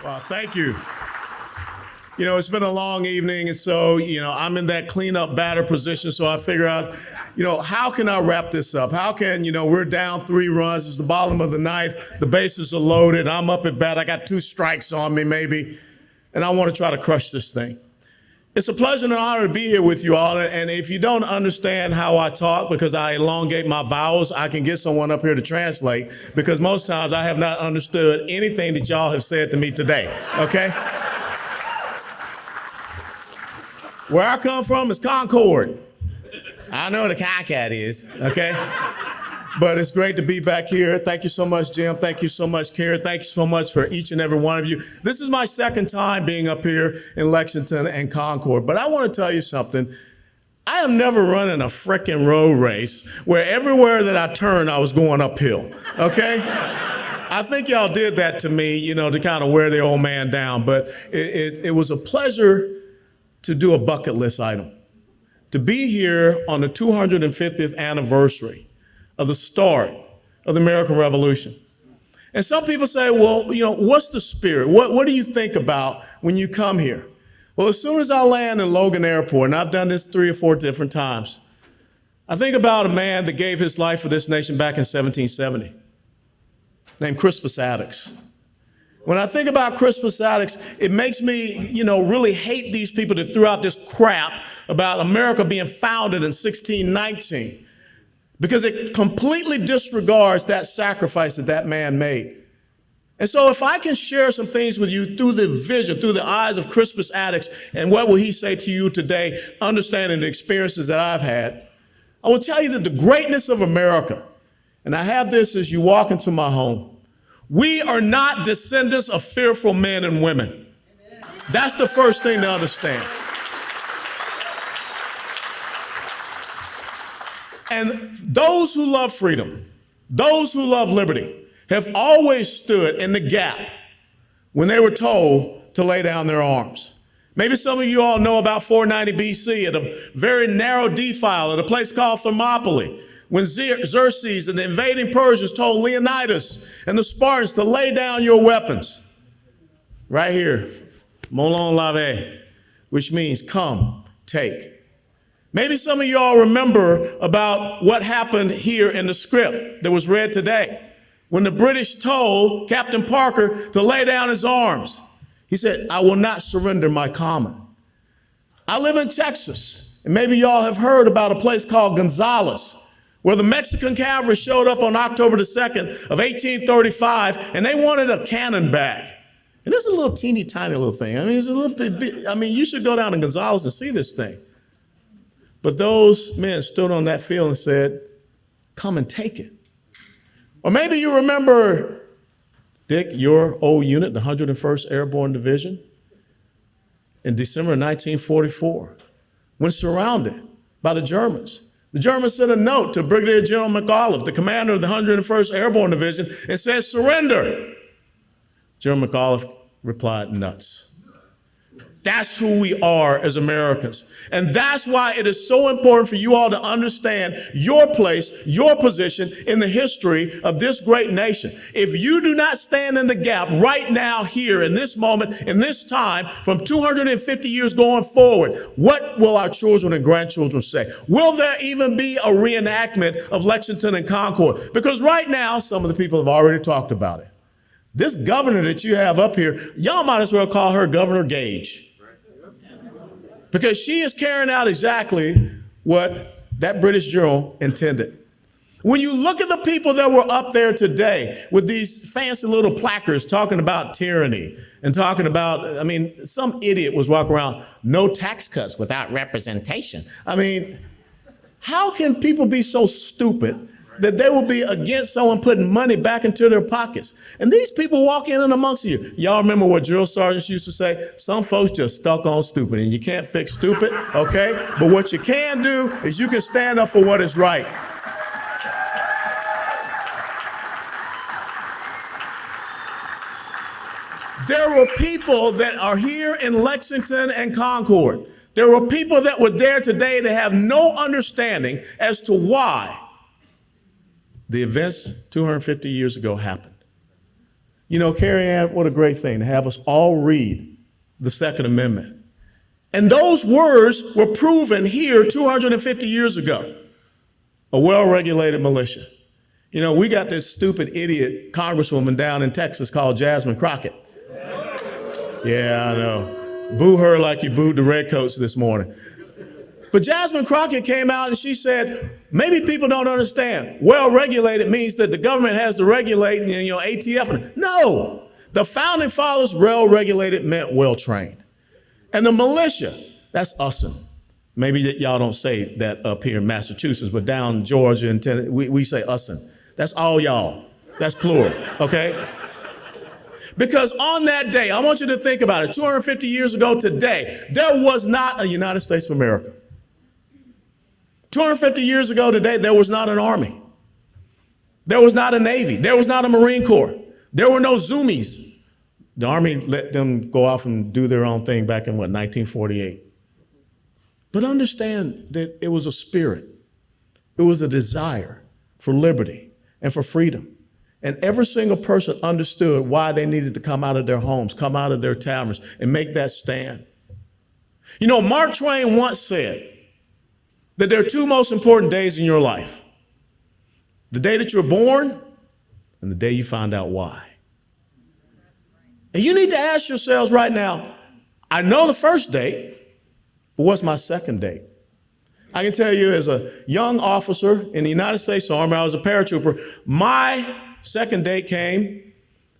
Well, thank you. It's been a long evening, and so, I'm in that cleanup batter position, so I figure out, how can I wrap this up? How can, we're down 3 runs, it's the bottom of the ninth, the bases are loaded, I'm up at bat, I got 2 strikes on me maybe, and I want to try to crush this thing. It's a pleasure and an honor to be here with you all, and if you don't understand how I talk because I elongate my vowels, I can get someone up here to translate, because most times I have not understood anything that y'all have said to me today, okay? Where I come from is Concord. I know what a Concat is, okay? But it's great to be back here. Thank you so much, Jim. Thank you so much, Karen. Thank you so much for each and every one of you. This is my second time being up here in Lexington and Concord. But I want to tell you something. I have never run in a frickin' road race where everywhere that I turned, I was going uphill, okay? I think y'all did that to me, to kind of wear the old man down. But it was a pleasure to do a bucket list item, to be here on the 250th anniversary of the start of the American Revolution. And some people say, well, what's the spirit? What do you think about when you come here? Well, as soon as I land in Logan Airport, and I've done this 3 or 4 different times, I think about a man that gave his life for this nation back in 1770, named Crispus Attucks. When I think about Crispus Attucks, it makes me, really hate these people that threw out this crap about America being founded in 1619, because it completely disregards that sacrifice that man made. And so if I can share some things with you through the vision, through the eyes of Crispus Attucks, and what will he say to you today, understanding the experiences that I've had, I will tell you that the greatness of America, and I have this as you walk into my home, we are not descendants of fearful men and women. That's the first thing to understand. And those who love freedom, those who love liberty, have always stood in the gap when they were told to lay down their arms. Maybe some of you all know about 490 BC at a very narrow defile at a place called Thermopylae, when Xerxes and the invading Persians told Leonidas and the Spartans to lay down your weapons. Right here, molon lave, which means come, take. Maybe some of y'all remember about what happened here in the script that was read today, when the British told Captain Parker to lay down his arms. He said, I will not surrender my common. I live in Texas, and maybe y'all have heard about a place called Gonzales, where the Mexican cavalry showed up on October the 2nd of 1835, and they wanted a cannon back. And it's a little teeny tiny little thing. It's a little bit, you should go down to Gonzales and see this thing. But those men stood on that field and said, come and take it. Or maybe you remember, Dick, your old unit, the 101st Airborne Division, in December 1944, when surrounded by the Germans. The Germans sent a note to Brigadier General McAuliffe, the commander of the 101st Airborne Division, and said, surrender. General McAuliffe replied, nuts. That's who we are as Americans. And that's why it is so important for you all to understand your place, your position in the history of this great nation. If you do not stand in the gap right now, here, in this moment, in this time, from 250 years going forward, what will our children and grandchildren say? Will there even be a reenactment of Lexington and Concord? Because right now, some of the people have already talked about it. This governor that you have up here, y'all might as well call her Governor Gage, because she is carrying out exactly what that British general intended. When you look at the people that were up there today with these fancy little placards talking about tyranny and talking about, some idiot was walking around, no tax cuts without representation. How can people be so stupid that they will be against someone putting money back into their pockets? And these people walk in and amongst you. Y'all remember what drill sergeants used to say? Some folks just stuck on stupid, and you can't fix stupid, okay? But what you can do is you can stand up for what is right. There were people that are here in Lexington and Concord. There were people that were there today that have no understanding as to why the events 250 years ago happened. You know, Carrie Ann, what a great thing to have us all read the Second Amendment. And those words were proven here 250 years ago. A well-regulated militia. You know, we got this stupid idiot congresswoman down in Texas called Jasmine Crockett. Yeah, I know. Boo her like you booed the Redcoats this morning. But Jasmine Crockett came out and she said, maybe people don't understand. Well-regulated means that the government has to regulate, you know, ATF. No, the founding fathers, well-regulated meant well-trained. And the militia, that's ussin'. Maybe y'all don't say that up here in Massachusetts, but down in Georgia and Tennessee, we say ussin'. That's all y'all. That's plural, okay? Because on that day, I want you to think about it, 250 years ago today, there was not a United States of America. 250 years ago today, there was not an army. There was not a Navy. There was not a Marine Corps. There were no Zoomies. The Army let them go off and do their own thing back in, 1948. But understand that it was a spirit. It was a desire for liberty and for freedom. And every single person understood why they needed to come out of their homes, come out of their taverns, and make that stand. You know, Mark Twain once said that there are two most important days in your life: the day that you're born and the day you find out why. And you need to ask yourselves right now, I know the first date, but what's my second date? I can tell you, as a young officer in the United States Army, I was a paratrooper. My second date came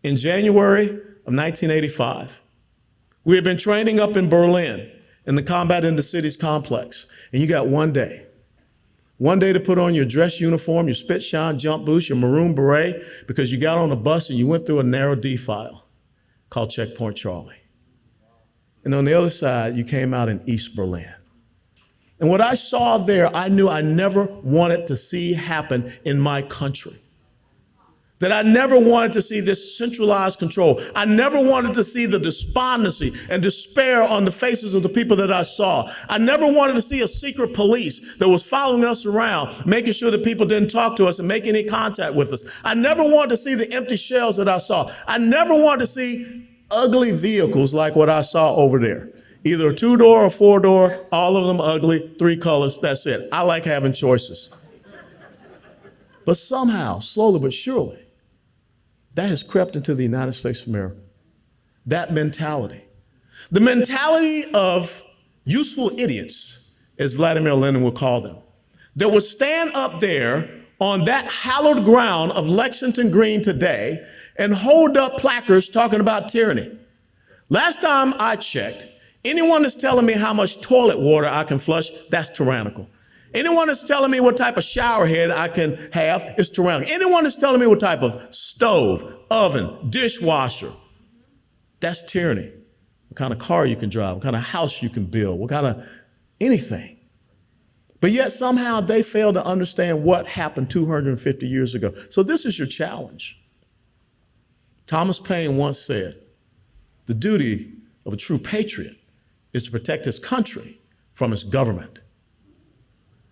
in January of 1985. We had been training up in Berlin in the Combat in the Cities complex. And you got one day to put on your dress uniform, your spit shine jump boots, your maroon beret, because you got on a bus and you went through a narrow defile called Checkpoint Charlie. And on the other side, you came out in East Berlin. And what I saw there, I knew I never wanted to see happen in my country. That I never wanted to see this centralized control. I never wanted to see the despondency and despair on the faces of the people that I saw. I never wanted to see a secret police that was following us around, making sure that people didn't talk to us and make any contact with us. I never wanted to see the empty shells that I saw. I never wanted to see ugly vehicles like what I saw over there. Either a 2-door or 4-door, all of them ugly, 3 colors, that's it. I like having choices. But somehow, slowly but surely, that has crept into the United States of America. That mentality. The mentality of useful idiots, as Vladimir Lenin would call them, that would stand up there on that hallowed ground of Lexington Green today and hold up placards talking about tyranny. Last time I checked, anyone that's telling me how much toilet water I can flush, that's tyrannical. Anyone that's telling me what type of shower head I can have is tyrannical. Anyone that's telling me what type of stove, oven, dishwasher, that's tyranny. What kind of car you can drive, what kind of house you can build, what kind of anything. But yet somehow they fail to understand what happened 250 years ago. So this is your challenge. Thomas Paine once said, the duty of a true patriot is to protect his country from its government.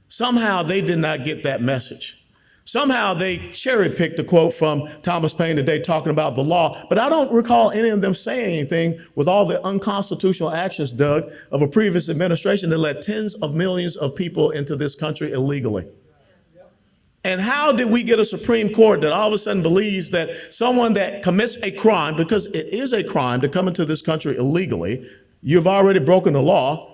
Somehow they did not get that message. Somehow they cherry-picked the quote from Thomas Paine today talking about the law, but I don't recall any of them saying anything with all the unconstitutional actions, Doug, of a previous administration that let tens of millions of people into this country illegally. And how did we get a Supreme Court that all of a sudden believes that someone that commits a crime, because it is a crime to come into this country illegally, you've already broken the law,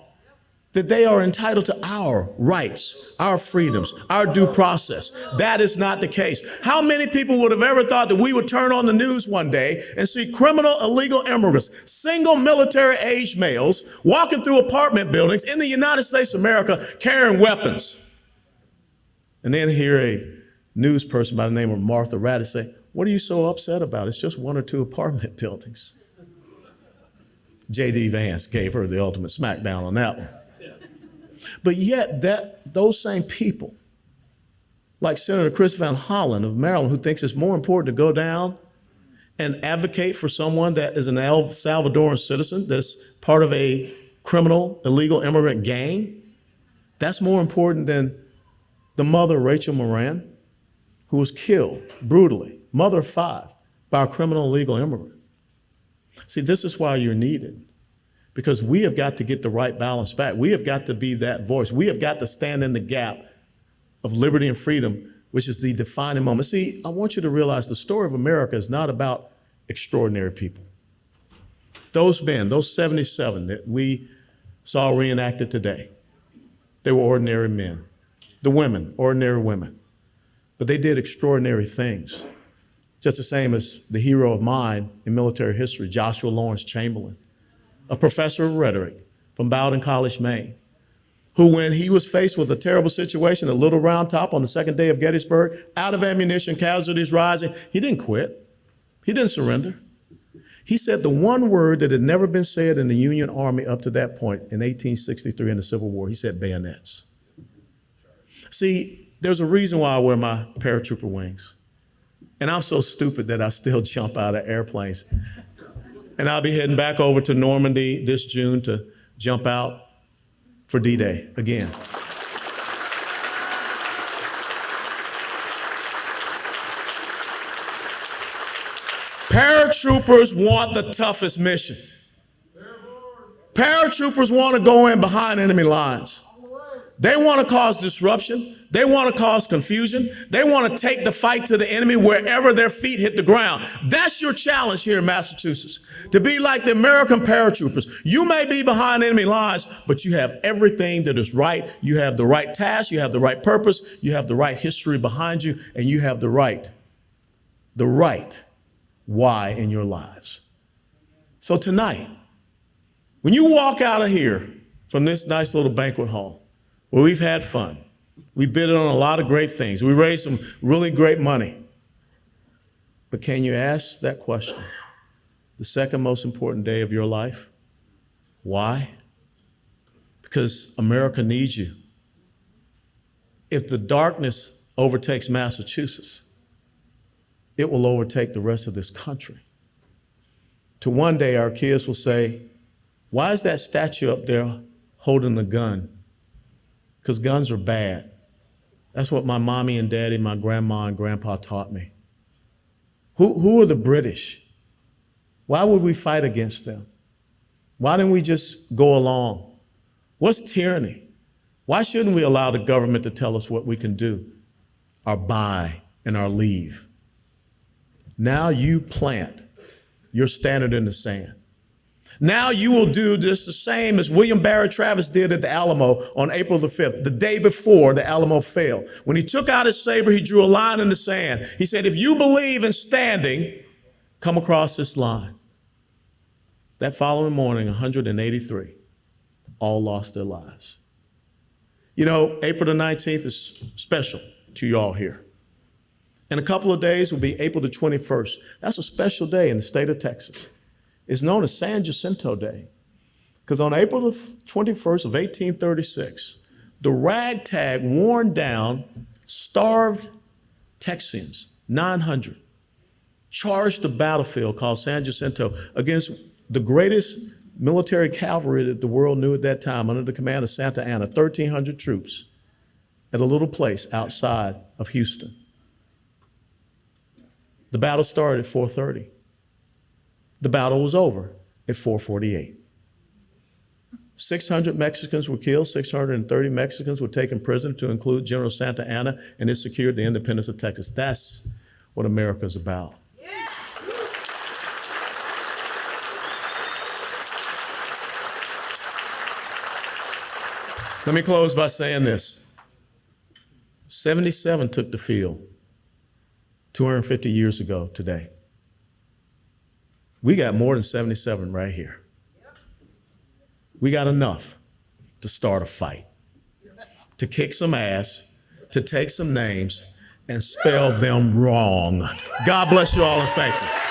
that they are entitled to our rights, our freedoms, our due process? That is not the case. How many people would have ever thought that we would turn on the news one day and see criminal illegal immigrants, single military-age males, walking through apartment buildings in the United States of America carrying weapons? And then hear a news person by the name of Martha Raddatz say, what are you so upset about? It's just 1 or 2 apartment buildings. J.D. Vance gave her the ultimate smackdown on that one. But yet those same people, like Senator Chris Van Hollen of Maryland, who thinks it's more important to go down and advocate for someone that is an El Salvadoran citizen that's part of a criminal, illegal immigrant gang, that's more important than the mother, Rachel Moran, who was killed brutally, mother of 5, by a criminal illegal immigrant. See, this is why you're needed, because we have got to get the right balance back. We have got to be that voice. We have got to stand in the gap of liberty and freedom, which is the defining moment. See, I want you to realize the story of America is not about extraordinary people. Those men, those 77 that we saw reenacted today, they were ordinary men. The women, ordinary women. But they did extraordinary things. Just the same as the hero of mine in military history, Joshua Lawrence Chamberlain, a professor of rhetoric from Bowdoin College, Maine, who, when he was faced with a terrible situation at Little Round Top on the second day of Gettysburg, out of ammunition, casualties rising, he didn't quit. He didn't surrender. He said the one word that had never been said in the Union Army up to that point in 1863 in the Civil War. He said bayonets. See, there's a reason why I wear my paratrooper wings. And I'm so stupid that I still jump out of airplanes. And I'll be heading back over to Normandy this June to jump out for D-Day again. Paratroopers want the toughest mission. Paratroopers want to go in behind enemy lines. They want to cause disruption. They want to cause confusion. They want to take the fight to the enemy wherever their feet hit the ground. That's your challenge here in Massachusetts, to be like the American paratroopers. You may be behind enemy lines, but you have everything that is right. You have the right task. You have the right purpose. You have the right history behind you, and you have the right why in your lives. So tonight, when you walk out of here from this nice little banquet hall, where we've had fun, we bid on a lot of great things, we raised some really great money, but can you ask that question? The second most important day of your life? Why? Because America needs you. If the darkness overtakes Massachusetts, it will overtake the rest of this country. To one day our kids will say, why is that statue up there holding a gun? Because guns are bad. That's what my mommy and daddy, my grandma and grandpa taught me. Who are the British? Why would we fight against them? Why didn't we just go along? What's tyranny? Why shouldn't we allow the government to tell us what we can do, our buy and our leave? Now you plant your standard in the sand. Now you will do just the same as William Barrett Travis did at the Alamo on April the 5th, the day before the Alamo fell. When he took out his saber, he drew a line in the sand. He said, if you believe in standing, come across this line. That following morning, 183 all lost their lives. You know, April the 19th is special to you all here. In a couple of days will be April the 21st. That's a special day in the state of Texas. It's known as San Jacinto Day, because on April the 21st of 1836, the ragtag, worn down, starved Texians, 900, charged the battlefield called San Jacinto against the greatest military cavalry that the world knew at that time, under the command of Santa Anna, 1,300 troops at a little place outside of Houston. The battle started at 4:30. The battle was over at 4:48. 600 Mexicans were killed, 630 Mexicans were taken prisoner, to include General Santa Anna, and it secured the independence of Texas. That's what America's about. Yeah. Let me close by saying this. 77 took the field 250 years ago today. We got more than 77 right here. We got enough to start a fight, to kick some ass, to take some names and spell them wrong. God bless you all and thank you.